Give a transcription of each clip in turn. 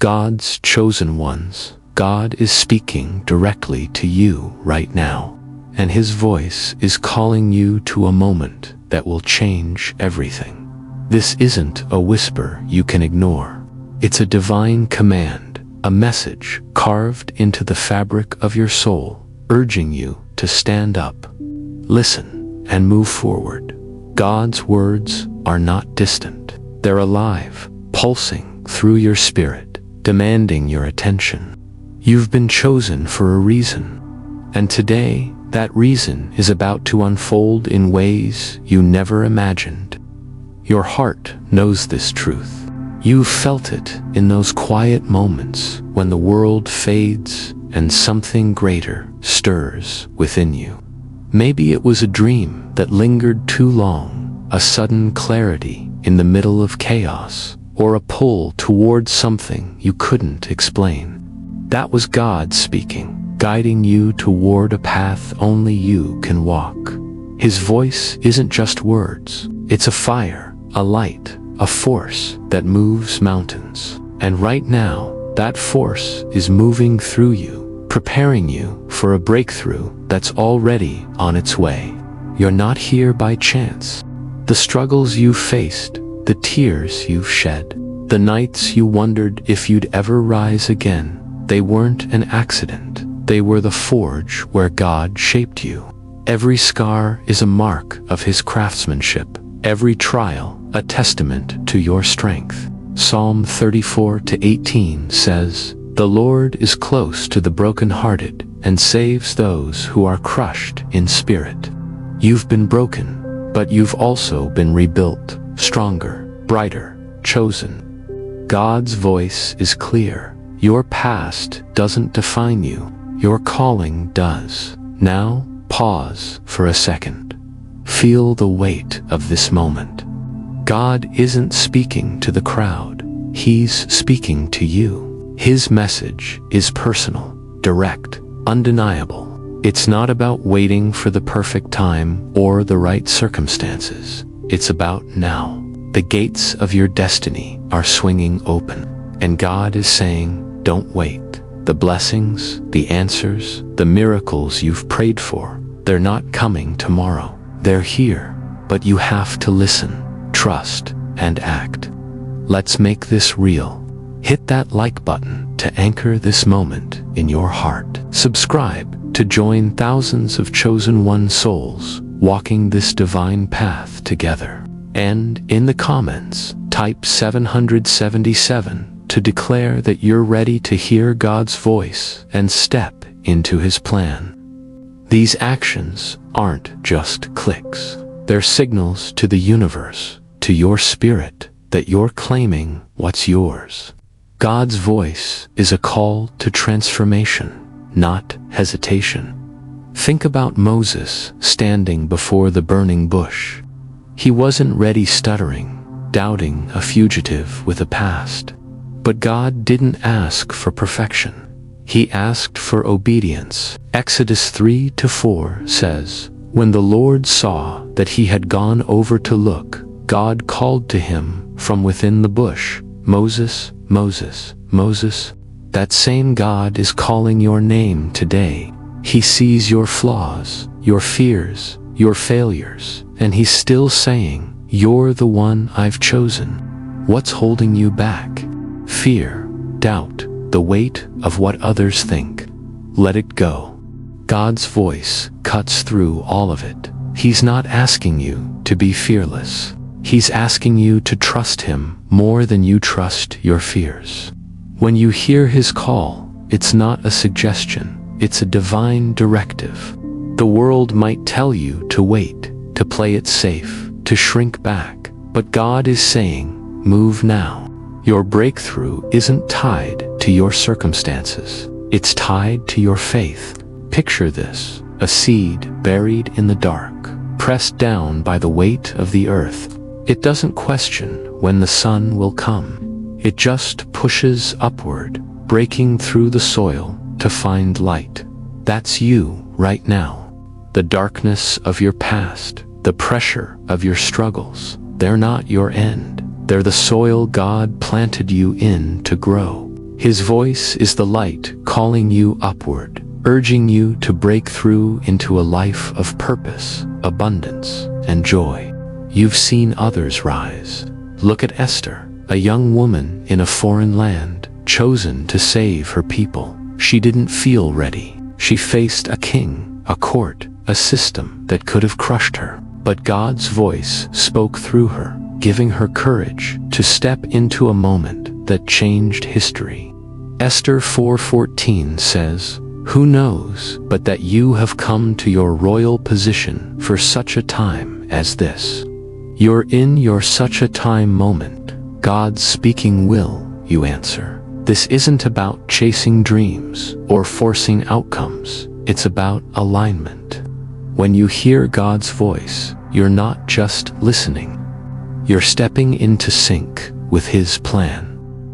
God's chosen ones, God is speaking directly to you right now, and His voice is calling you to a moment that will change everything. This isn't a whisper you can ignore. It's a divine command, a message carved into the fabric of your soul, urging you to stand up, listen, and move forward. God's words are not distant. They're alive, pulsing through your spirit, demanding your attention. You've been chosen for a reason, and today that reason is about to unfold in ways you never imagined. Your heart knows this truth. You've felt it in those quiet moments when the world fades and something greater stirs within you. Maybe it was a dream that lingered too long, a sudden clarity in the middle of chaos, or a pull toward something you couldn't explain. That was God speaking, guiding you toward a path only you can walk. His voice isn't just words, it's a fire, a light, a force that moves mountains. And right now, that force is moving through you, preparing you for a breakthrough that's already on its way. You're not here by chance. The struggles you've faced, the tears you've shed, the nights you wondered if you'd ever rise again, they weren't an accident. They were the forge where God shaped you. Every scar is a mark of His craftsmanship. Every trial, a testament to your strength. Psalm 34:18 says, "The Lord is close to the brokenhearted and saves those who are crushed in spirit." You've been broken, but you've also been rebuilt, stronger, brighter, chosen. God's voice is clear. Your past doesn't define you. Your calling does. Now, pause for a second. Feel the weight of this moment. God isn't speaking to the crowd. He's speaking to you. His message is personal, direct, undeniable. It's not about waiting for the perfect time or the right circumstances. It's about now. The gates of your destiny are swinging open, and God is saying, don't wait. The blessings, the answers, the miracles you've prayed for, they're not coming tomorrow. They're here, but you have to listen, trust, and act. Let's make this real. Hit that like button to anchor this moment in your heart. Subscribe to join thousands of chosen one souls walking this divine path together. And in the comments, type 777 to declare that you're ready to hear God's voice and step into His plan. These actions aren't just clicks. They're signals to the universe, to your spirit, that you're claiming what's yours. God's voice is a call to transformation, not hesitation. Think about Moses standing before the burning bush. He wasn't ready, stuttering, doubting, a fugitive with a past. But God didn't ask for perfection. He asked for obedience. Exodus 3-4 says, "When the Lord saw that he had gone over to look, God called to him from within the bush, 'Moses, Moses, Moses.'" That same God is calling your name today. He sees your flaws, your fears, your failures, and He's still saying, "You're the one I've chosen." What's holding you back? Fear, doubt, the weight of what others think. Let it go. God's voice cuts through all of it. He's not asking you to be fearless. He's asking you to trust Him more than you trust your fears. When you hear His call, it's not a suggestion, it's a divine directive. The world might tell you to wait, to play it safe, to shrink back, but God is saying, move now. Your breakthrough isn't tied to your circumstances. It's tied to your faith. Picture this, a seed buried in the dark, pressed down by the weight of the earth. It doesn't question when the sun will come. It just pushes upward, breaking through the soil to find light. That's you right now. The darkness of your past, the pressure of your struggles, they're not your end. They're the soil God planted you in to grow. His voice is the light calling you upward, urging you to break through into a life of purpose, abundance, and joy. You've seen others rise. Look at Esther, a young woman in a foreign land, chosen to save her people. She didn't feel ready. She faced a king, a court, a system that could have crushed her. But God's voice spoke through her, giving her courage to step into a moment that changed history. Esther 4:14 says, "Who knows but that you have come to your royal position for such a time as this?" You're in your such a time moment. God's speaking will, you answer. This isn't about chasing dreams or forcing outcomes. It's about alignment. When you hear God's voice, you're not just listening. You're stepping into sync with His plan.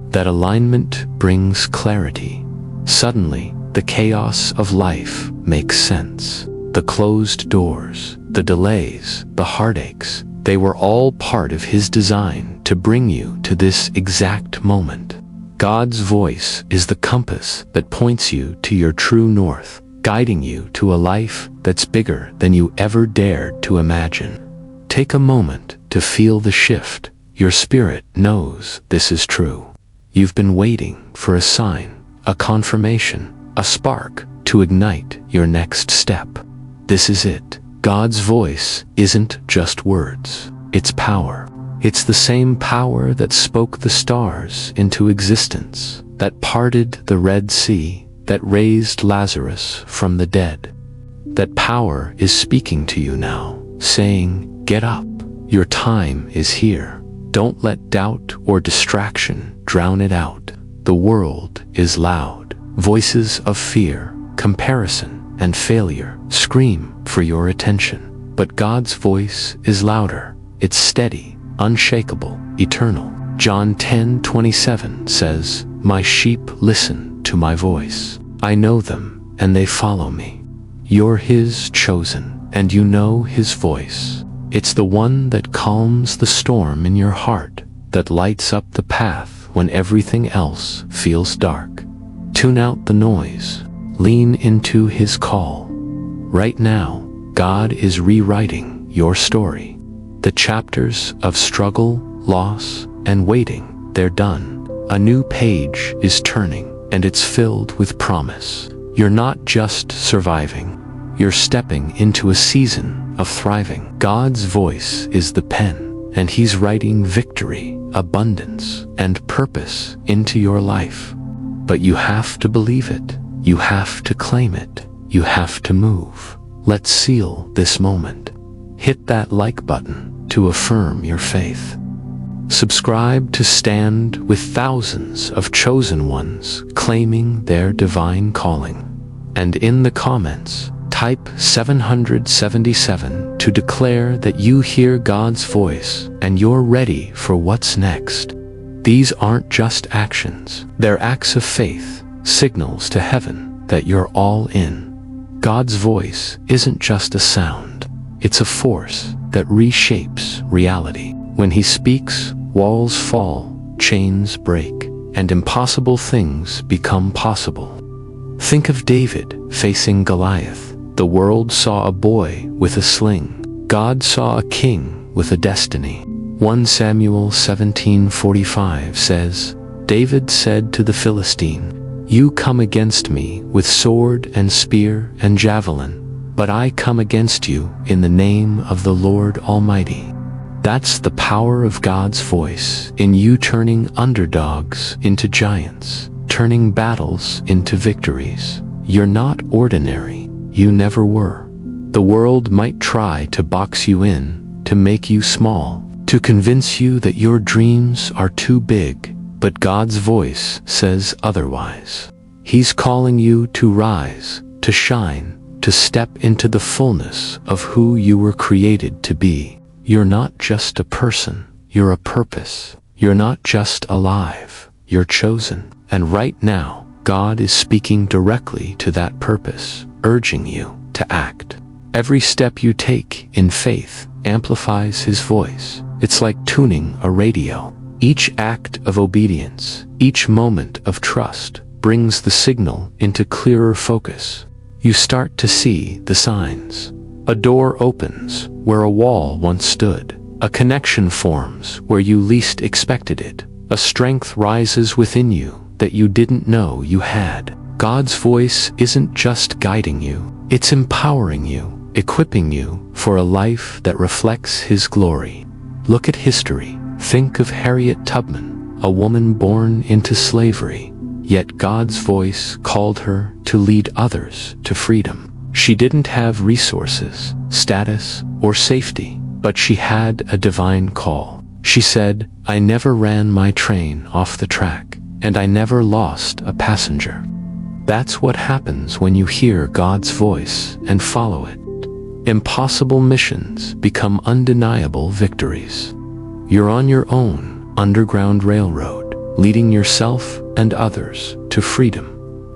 That alignment brings clarity. Suddenly, the chaos of life makes sense. The closed doors, the delays, the heartaches, they were all part of His design to bring you to this exact moment. God's voice is the compass that points you to your true north, guiding you to a life that's bigger than you ever dared to imagine. Take a moment to feel the shift. Your spirit knows this is true. You've been waiting for a sign, a confirmation, a spark to ignite your next step. This is it. God's voice isn't just words, it's power. It's the same power that spoke the stars into existence, that parted the Red Sea, that raised Lazarus from the dead. That power is speaking to you now, saying, "Get up. Your time is here. Don't let doubt or distraction drown it out." The world is loud. Voices of fear, comparison, and failure scream for your attention. But God's voice is louder. It's steady, unshakable, eternal. John 10:27 says, "My sheep listen to my voice. I know them, and they follow me." You're His chosen, and you know His voice. It's the one that calms the storm in your heart, that lights up the path when everything else feels dark. Tune out the noise. Lean into His call. Right now, God is rewriting your story. The chapters of struggle, loss, and waiting, they're done. A new page is turning, and it's filled with promise. You're not just surviving. You're stepping into a season of thriving. God's voice is the pen, and He's writing victory, abundance, and purpose into your life. But you have to believe it. You have to claim it. You have to move. Let's seal this moment. Hit that like button to affirm your faith. Subscribe to stand with thousands of chosen ones claiming their divine calling. And in the comments, type 777 to declare that you hear God's voice and you're ready for what's next. These aren't just actions. They're acts of faith, signals to heaven that you're all in. God's voice isn't just a sound. It's a force that reshapes reality. When He speaks, walls fall, chains break, and impossible things become possible. Think of David facing Goliath. The world saw a boy with a sling. God saw a king with a destiny. 1 Samuel 17:45 says, "David said to the Philistine, 'You come against me with sword and spear and javelin, but I come against you in the name of the Lord Almighty.'" That's the power of God's voice in you, turning underdogs into giants, turning battles into victories. You're not ordinary. You never were. The world might try to box you in, to make you small, to convince you that your dreams are too big, but God's voice says otherwise. He's calling you to rise, to shine, to step into the fullness of who you were created to be. You're not just a person, you're a purpose. You're not just alive, you're chosen. And right now, God is speaking directly to that purpose, urging you to act. Every step you take in faith amplifies His voice. It's like tuning a radio. Each act of obedience, each moment of trust, brings the signal into clearer focus. You start to see the signs. A door opens where a wall once stood. A connection forms where you least expected it. A strength rises within you that you didn't know you had. God's voice isn't just guiding you, it's empowering you, equipping you for a life that reflects His glory. Look at history. Think of Harriet Tubman, a woman born into slavery, yet God's voice called her to lead others to freedom. She didn't have resources, status, or safety, but she had a divine call. She said, "I never ran my train off the track, and I never lost a passenger." That's what happens when you hear God's voice and follow it. Impossible missions become undeniable victories. You're on your own underground railroad, leading yourself and others to freedom.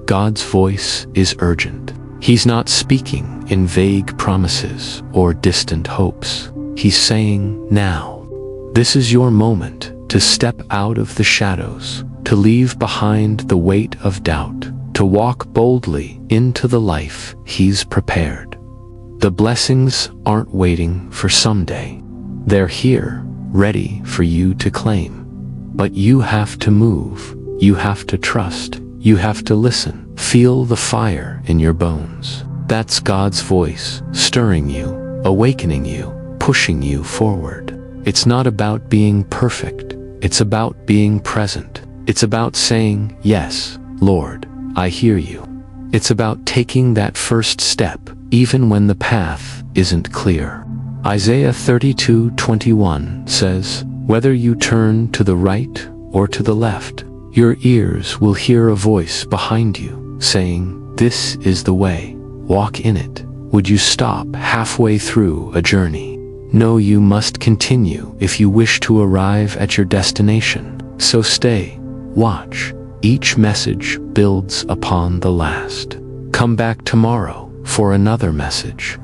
God's voice is urgent. He's not speaking in vague promises or distant hopes. He's saying, now. This is your moment to step out of the shadows, to leave behind the weight of doubt, to walk boldly into the life He's prepared. The blessings aren't waiting for someday. They're here, ready for you to claim. But you have to move, you have to trust, you have to listen. Feel the fire in your bones. That's God's voice, stirring you, awakening you, pushing you forward. It's not about being perfect, it's about being present. It's about saying, "Yes, Lord, I hear you." It's about taking that first step, even when the path isn't clear. Isaiah 32:21 says, "Whether you turn to the right or to the left, your ears will hear a voice behind you, saying, 'This is the way, walk in it.'" Would you stop halfway through a journey? No, you must continue if you wish to arrive at your destination. So stay, watch. Each message builds upon the last. Come back tomorrow for another message.